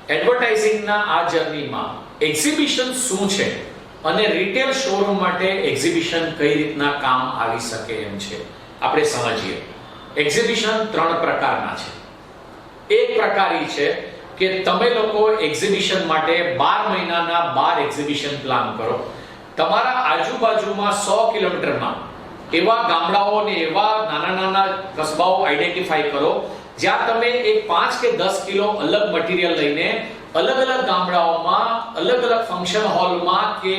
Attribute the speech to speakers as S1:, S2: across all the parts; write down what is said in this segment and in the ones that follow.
S1: એડવર્ટાઇઝિંગના આ જર્નીમાં એક્ઝિબિશન શું છે અને રિટેલ શોરૂમ માટે એક્ઝિબિશન કઈ રીતના કામ આવી શકે એમ છે આપણે સમજીએ. એક્ઝિબિશન 3 પ્રકારના છે. એક પ્રકાર એ છે કે તમે લોકો એક્ઝિબિશન માટે 12 મહિનાના 12 એક્ઝિબિશન પ્લાન કરો. તમારા આજુબાજુમાં 100 કિલોમીટરમાં એવા ગામડાઓ અને એવા નાના કસ્બાઓ આઈડેન્ટિફાઈ કરો જ્યાં તમે એક 5 કે 10 કિલો અલગ મટીરીયલ લઈને અલગ ગામડાઓમાં અલગ ફંક્શન હોલમાં કે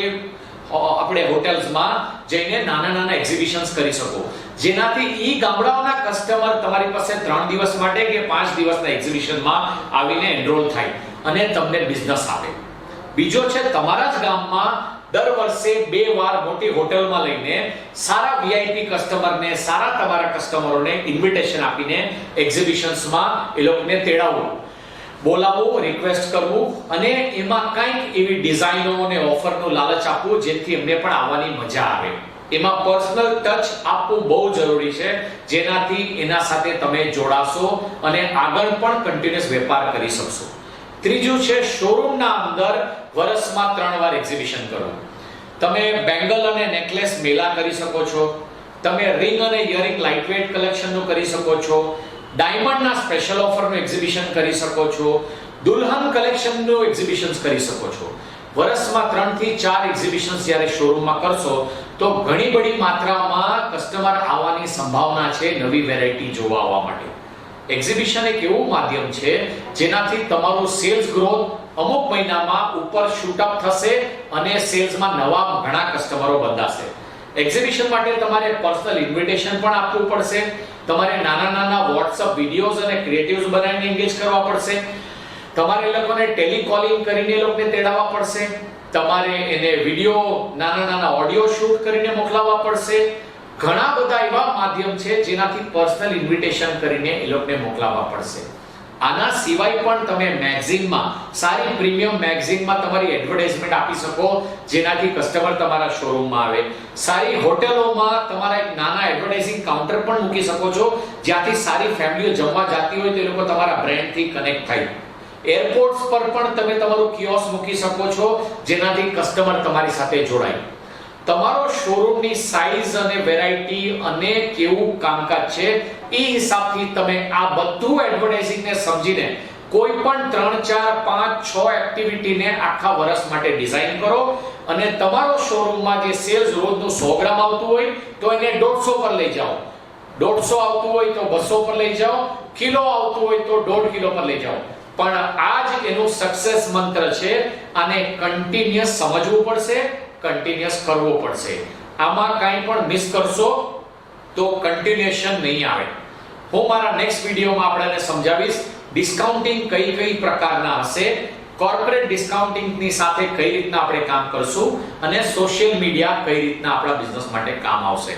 S1: આપણે હોટેલ્સમાં જઈને નાના એક્ઝિબિશન્સ કરી શકો, જેનાથી ઈ ગામડાઓના કસ્ટમર તમારી પાસે 3 દિવસ માટે કે 5 દિવસના એક્ઝિબિશનમાં આવીને એનરોલ થાય અને તમને બિઝનેસ આપે. બીજો છે તમારા જ ગામમાં દર વર્ષે 2 વાર મોટી હોટલમાં લઈને સારા વીઆઈપી કસ્ટમરને, સારા તમારા કસ્ટમરોને ઇન્વિટેશન આપીને એક્ઝિબિશન્સમાં એ લોકોને તેડાવવું, બોલાવવું, રિક્વેસ્ટ કરવું અને એમાં કંઈક એવી ડિઝાઇનો અને ઓફરનો લાલચ આપવું જેથી એમને પણ આવવાની મજા આવે. એમાં પર્સનલ ટચ આપવું બહુ જરૂરી છે, જેનાથી એના સાથે તમે જોડાશો અને આગળ પણ કન્ટિન્યુઅસ વેપાર કરી શકશો. ત્રીજું છે શોરૂમના અંદર વર્ષમાં 3 વાર એક્ઝિબિશન કરવું. તમે બેંગલ અને નેકલેસ મેળા કરી શકો છો, તમે રિંગ અને ઇયરિંગ લાઇટવેટ કલેક્શનનું કરી શકો છો, ડાયમંડના સ્પેશિયલ ઓફરનું એક્ઝિબિશન કરી શકો છો, દુલ્હન કલેક્શનનું એક્ઝિબિશન્સ કરી શકો છો. વર્ષમાં 3 થી 4 એક્ઝિબિશન્સ જ્યારે શોરૂમમાં કરશો તો ઘણી બધી માત્રામાં કસ્ટમર આવવાની સંભાવના છે નવી વેરાયટી જોવા આવવા માટે. એક્ઝિબિશન એક એવું માધ્યમ છે જેનાથી તમારું સેલ્સ ગ્રોથ અમુક મહિનામાં ઉપર શૂટ અપ થશે અને સેલ્સમાં નવા ઘણા કસ્ટમરો બંધાશે. એક્ઝિબિશન માટે તમારે પર્સનલ ઇન્વિટેશન પણ આપવું પડશે, તમારે નાના WhatsApp વિડિયોઝ અને ક્રિએટિવ્સ બનાવીને એન્ગેજ કરવા પડશે, તમારે એ લોકોને ટેલિકોલિંગ કરીને એ લોકોને તેડાવવા પડશે, તમારે એને વિડિયો નાના ઓડિયો શૂટ કરીને મોકલાવવા પડશે. ઘણા બધા એવા માધ્યમ છે જેનાથી પર્સનલ ઇન્વિટેશન કરીને એ લોકોને મોકલાવવા પડશે. આના સિવાય પણ તમે મેગઝીનમાં, સારી પ્રીમિયમ મેગઝીનમાં તમારી એડવર્ટાઇઝમેન્ટ આપી શકો જેનાથી કસ્ટમર તમારા શોરૂમમાં આવે. સારી હોટેલોમાં તમારા એક નાના એડવર્ટાઇઝિંગ કાઉન્ટર પણ મૂકી શકો છો જ્યાંથી સારી ફેમિલીઓ જમવા જતી હોય તો એ લોકો તમારા બ્રાન્ડથી કનેક્ટ થાય. એરપોર્ટ્સ પર પણ તમે તમારું કિયોસ્ક મૂકી શકો છો જેનાથી કસ્ટમર તમારી સાથે જોડાય. તમારો શોરૂમની સાઈઝ અને વેરાયટી અને કેવું કામકાજ છે એ હિસાબથી તમે આ બધું એડવર્ટાઇઝિંગને સમજીને કોઈ પણ 3, 4, 5, 6 એક્ટિવિટીને આખા વર્ષ માટે ડિઝાઇન કરો અને તમારો શોરૂમમાં જે સેલ્સ રોજનું 100 ગ્રામ આવતું હોય તો એને 150 પર લઈ જાઓ, 150 આવતું હોય તો 200 પર લઈ જાઓ, કિલો આવતું હોય તો 1.5 કિલો પર લઈ જાઓ. પણ આ જ એનું સક્સેસ મંત્ર છે. આને કન્ટિન્યુઅસ સમજવું પડશે, કન્ટિન્યુઅસ કરવો પડશે. આમાં કાંઈ પણ મિસ કરશો તો કન્ટિન્યુએશન નહીં આવે. હું મારા નેક્સ્ટ વિડીયોમાં આપણે સમજાવીશ ડિસ્કાઉન્ટિંગ કઈ પ્રકારના હશે, કોર્પોરેટ ડિસ્કાઉન્ટિંગની સાથે કઈ રીતના આપણે કામ કરશું અને સોશિયલ મીડિયા કઈ રીતના આપણા બિઝનેસ માટે કામ આવશે.